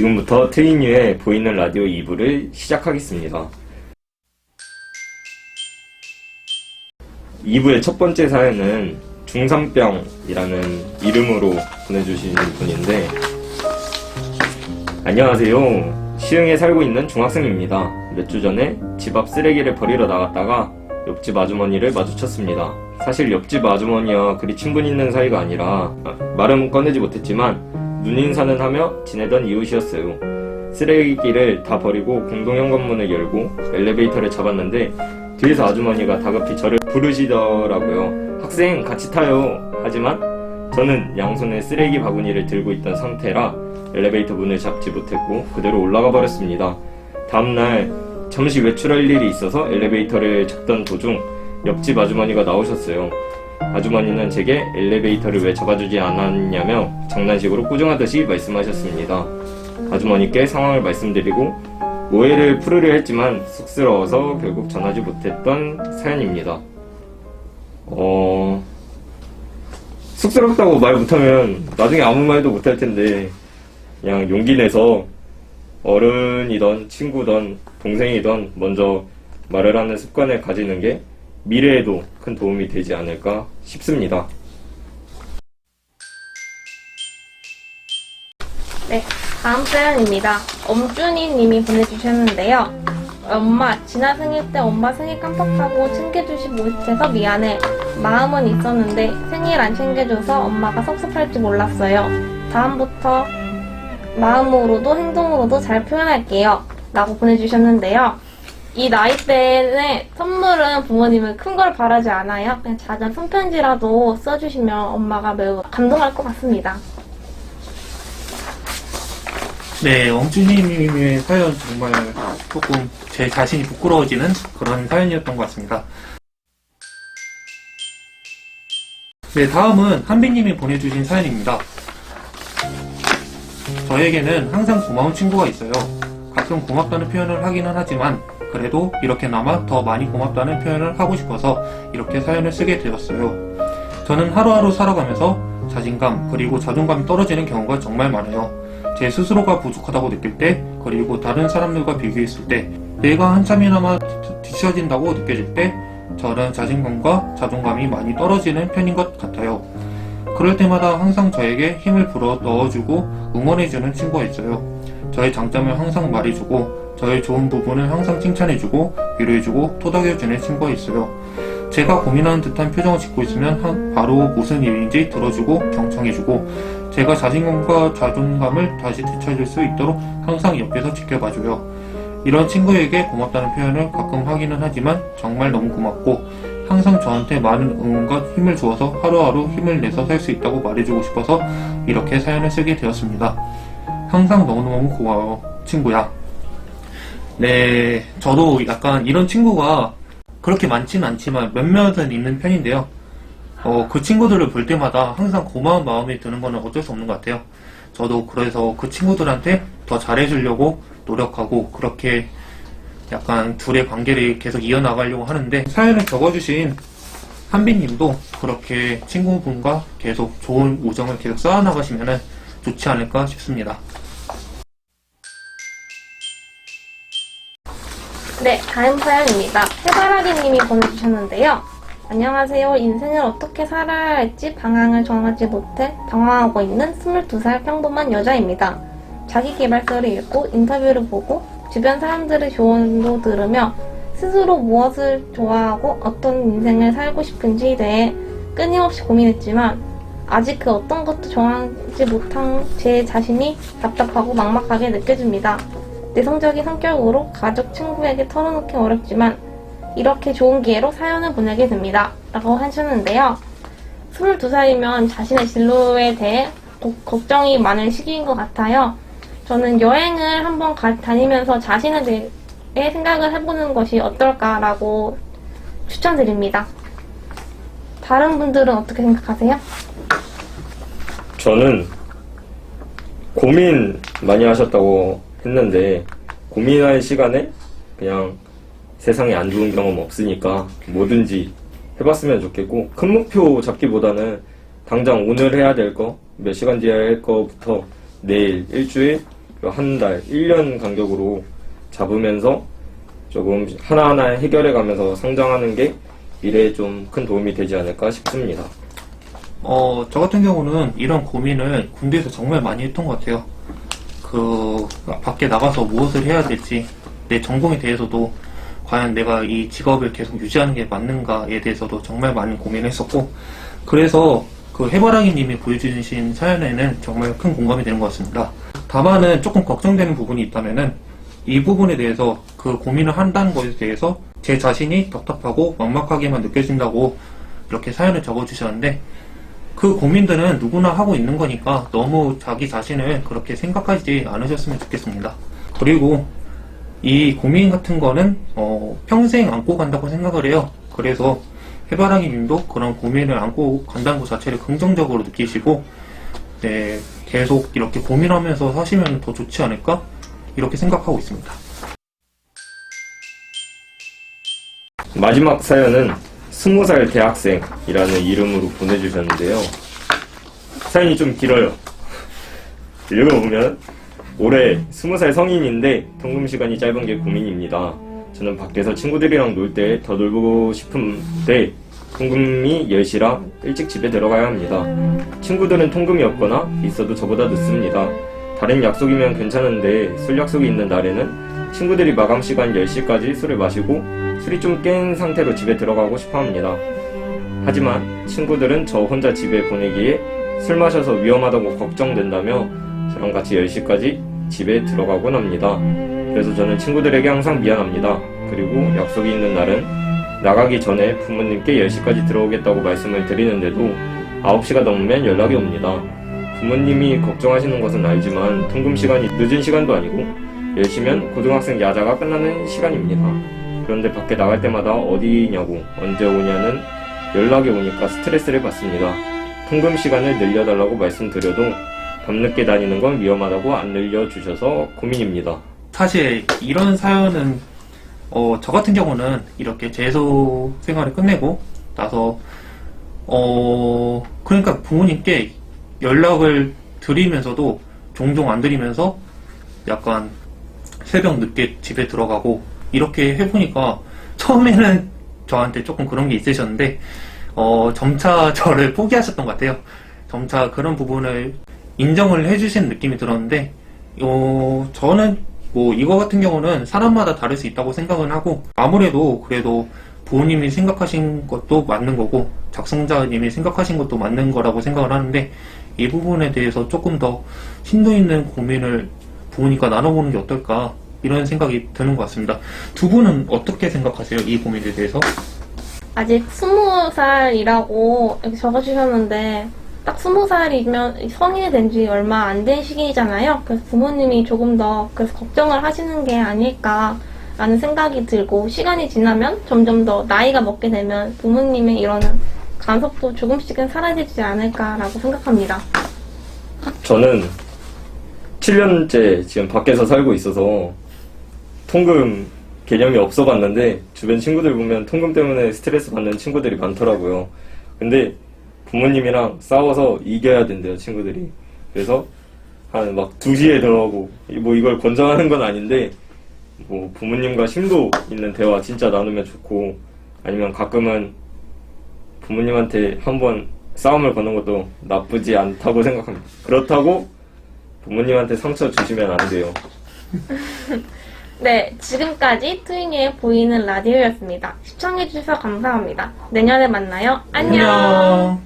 지금부터 트윈유의 보이는 라디오 2부를 시작하겠습니다. 2부의 첫 번째 사연은 중삼병이라는 이름으로 보내주신 분인데, 안녕하세요. 시흥에 살고 있는 중학생입니다. 몇 주 전에 집 앞 쓰레기를 버리러 나갔다가 옆집 아주머니를 마주쳤습니다. 사실 옆집 아주머니와 그리 친분 있는 사이가 아니라 말은 꺼내지 못했지만 눈인사는 하며 지내던 이웃이었어요. 쓰레기를 다 버리고 공동 현관문을 열고 엘리베이터를 잡았는데 뒤에서 아주머니가 다급히 저를 부르시더라고요. 학생 같이 타요. 하지만 저는 양손에 쓰레기 바구니를 들고 있던 상태라 엘리베이터 문을 잡지 못했고 그대로 올라가 버렸습니다. 다음날 잠시 외출할 일이 있어서 엘리베이터를 잡던 도중 옆집 아주머니가 나오셨어요. 아주머니는 제게 엘리베이터를 왜 잡아주지 않았냐며 장난식으로 꾸중하듯이 말씀하셨습니다. 아주머니께 상황을 말씀드리고 오해를 풀으려 했지만 쑥스러워서 결국 전하지 못했던 사연입니다. 쑥스럽다고 말 못하면 나중에 아무 말도 못할 텐데 그냥 용기 내서 어른이던 친구든 동생이든 먼저 말을 하는 습관을 가지는 게 미래에도 큰 도움이 되지 않을까 싶습니다. 네, 다음 사연입니다. 엄준이 님이 보내주셨는데요. 엄마, 지난 생일 때 엄마 생일 깜빡하고 챙겨주지 못해서 미안해. 마음은 있었는데 생일 안 챙겨줘서 엄마가 섭섭할지 몰랐어요. 다음부터 마음으로도 행동으로도 잘 표현할게요. 라고 보내주셨는데요. 이 나이 때는 선물은 부모님은 큰 걸 바라지 않아요. 그냥 작은 손편지라도 써주시면 엄마가 매우 감동할 것 같습니다. 네, 엄준이님의 사연 정말 조금 제 자신이 부끄러워지는 그런 사연이었던 것 같습니다. 네, 다음은 한비님이 보내주신 사연입니다. 저에게는 항상 고마운 친구가 있어요. 가끔 고맙다는 표현을 하기는 하지만 그래도 이렇게나마 더 많이 고맙다는 표현을 하고 싶어서 이렇게 사연을 쓰게 되었어요. 저는 하루하루 살아가면서 자신감 그리고 자존감이 떨어지는 경우가 정말 많아요. 제 스스로가 부족하다고 느낄 때 그리고 다른 사람들과 비교했을 때 내가 한참이나마 뒤처진다고 느껴질 때 저는 자신감과 자존감이 많이 떨어지는 편인 것 같아요. 그럴 때마다 항상 저에게 힘을 불어 넣어주고 응원해주는 친구가 있어요. 저의 장점을 항상 말해주고 저의 좋은 부분을 항상 칭찬해주고 위로해주고 토닥여주는 친구가 있어요. 제가 고민하는 듯한 표정을 짓고 있으면 바로 무슨 일인지 들어주고 경청해주고 제가 자신감과 자존감을 다시 되찾을 수 있도록 항상 옆에서 지켜봐줘요. 이런 친구에게 고맙다는 표현을 가끔 하기는 하지만 정말 너무 고맙고 항상 저한테 많은 응원과 힘을 주어서 하루하루 힘을 내서 살 수 있다고 말해주고 싶어서 이렇게 사연을 쓰게 되었습니다. 항상 너무너무 고마워, 친구야. 네, 저도 약간 이런 친구가 그렇게 많지는 않지만 몇몇은 있는 편인데요. 그 친구들을 볼 때마다 항상 고마운 마음이 드는 거는 어쩔 수 없는 것 같아요. 저도 그래서 그 친구들한테 더 잘해주려고 노력하고 그렇게 약간 둘의 관계를 계속 이어나가려고 하는데 사연을 적어주신 한비님도 그렇게 친구분과 계속 좋은 우정을 계속 쌓아나가시면 좋지 않을까 싶습니다. 네, 다음 사연입니다. 해바라기님이 보내주셨는데요. 안녕하세요. 인생을 어떻게 살아야 할지 방향을 정하지 못해 당황하고 있는 22살 평범한 여자입니다. 자기계발서를 읽고 인터뷰를 보고 주변 사람들의 조언도 들으며 스스로 무엇을 좋아하고 어떤 인생을 살고 싶은지에 대해 끊임없이 고민했지만 아직 그 어떤 것도 정하지 못한 제 자신이 답답하고 막막하게 느껴집니다. 내성적인 성격으로 가족, 친구에게 털어놓기 어렵지만 이렇게 좋은 기회로 사연을 보내게 됩니다. 라고 하셨는데요. 22살이면 자신의 진로에 대해 걱정이 많은 시기인 것 같아요. 저는 여행을 한번 다니면서 자신에 대해 생각을 해보는 것이 어떨까라고 추천드립니다. 다른 분들은 어떻게 생각하세요? 저는 고민 많이 하셨다고 했는데 고민할 시간에 그냥 세상에 안 좋은 경험 없으니까 뭐든지 해봤으면 좋겠고 큰 목표 잡기보다는 당장 오늘 해야 될 거, 몇 시간 뒤에 할 거부터 내일, 일주일 한 달, 1년 간격으로 잡으면서 조금 하나하나 해결해 가면서 성장하는 게 미래에 좀 큰 도움이 되지 않을까 싶습니다. 저 같은 경우는 이런 고민을 군대에서 정말 많이 했던 것 같아요. 밖에 나가서 무엇을 해야 될지, 내 전공에 대해서도 과연 내가 이 직업을 계속 유지하는 게 맞는가에 대해서도 정말 많은 고민을 했었고, 그래서 해바라기 님이 보여주신 사연에는 정말 큰 공감이 되는 것 같습니다. 다만은 조금 걱정되는 부분이 있다면은 이 부분에 대해서 그 고민을 한다는 것에 대해서 제 자신이 답답하고 막막하게만 느껴진다고 이렇게 사연을 적어주셨는데, 그 고민들은 누구나 하고 있는 거니까 너무 자기 자신을 그렇게 생각하지 않으셨으면 좋겠습니다. 그리고 이 고민 같은 거는 평생 안고 간다고 생각을 해요. 그래서 해바라기 님도 그런 고민을 안고 간다는 것 자체를 긍정적으로 느끼시고, 네, 계속 이렇게 고민하면서 사시면 더 좋지 않을까? 이렇게 생각하고 있습니다. 마지막 사연은 20살 대학생이라는 이름으로 보내주셨는데요. 사연이 좀 길어요. 읽어보면, 올해 20살 성인인데 통금 시간이 짧은 게 고민입니다. 저는 밖에서 친구들이랑 놀 때 더 놀고 싶은데 통금이 10시라 일찍 집에 들어가야 합니다. 친구들은 통금이 없거나 있어도 저보다 늦습니다. 다른 약속이면 괜찮은데 술 약속이 있는 날에는 친구들이 마감 시간 10시까지 술을 마시고 술이 좀 깬 상태로 집에 들어가고 싶어 합니다. 하지만 친구들은 저 혼자 집에 보내기에 술 마셔서 위험하다고 걱정된다며 저랑 같이 10시까지 집에 들어가곤 합니다. 그래서 저는 친구들에게 항상 미안합니다. 그리고 약속이 있는 날은 나가기 전에 부모님께 10시까지 들어오겠다고 말씀을 드리는데도 9시가 넘으면 연락이 옵니다. 부모님이 걱정하시는 것은 알지만 통금 시간이 늦은 시간도 아니고 10시면 고등학생 야자가 끝나는 시간입니다. 그런데 밖에 나갈 때마다 어디냐고 언제 오냐는 연락이 오니까 스트레스를 받습니다. 통금 시간을 늘려달라고 말씀드려도 밤늦게 다니는 건 위험하다고 안 늘려주셔서 고민입니다. 사실 이런 사연은 저 같은 경우는 이렇게 재수 생활을 끝내고 나서 그러니까 부모님께 연락을 드리면서도 종종 안 드리면서 약간 새벽 늦게 집에 들어가고 이렇게 해보니까 처음에는 저한테 조금 그런 게 있으셨는데 점차 저를 포기하셨던 것 같아요. 점차 그런 부분을 인정을 해주신 느낌이 들었는데 저는 이거 같은 경우는 사람마다 다를 수 있다고 생각은 하고, 아무래도 그래도 부모님이 생각하신 것도 맞는 거고 작성자님이 생각하신 것도 맞는 거라고 생각을 하는데, 이 부분에 대해서 조금 더 심도 있는 고민을 부모님과 나눠보는 게 어떨까 이런 생각이 드는 것 같습니다. 두 분은 어떻게 생각하세요? 이 고민에 대해서? 아직 20살이라고 이렇게 적어주셨는데 딱 20살이면 성인이 된 지 얼마 안 된 시기잖아요. 그래서 부모님이 조금 더 그래서 걱정을 하시는 게 아닐까라는 생각이 들고, 시간이 지나면 점점 더 나이가 먹게 되면 부모님의 이런 간섭도 조금씩은 사라지지 않을까라고 생각합니다. 저는 7년째 지금 밖에서 살고 있어서 통금 개념이 없어 봤는데 주변 친구들 보면 통금 때문에 스트레스 받는 친구들이 많더라고요. 근데 부모님이랑 싸워서 이겨야 된대요, 친구들이. 그래서 한 막 2시에 들어가고, 이걸 권장하는 건 아닌데 부모님과 심도 있는 대화 진짜 나누면 좋고, 아니면 가끔은 부모님한테 한번 싸움을 거는 것도 나쁘지 않다고 생각합니다. 그렇다고 부모님한테 상처 주시면 안 돼요. 네, 지금까지 트윙의 보이는 라디오였습니다. 시청해주셔서 감사합니다. 내년에 만나요. 안녕.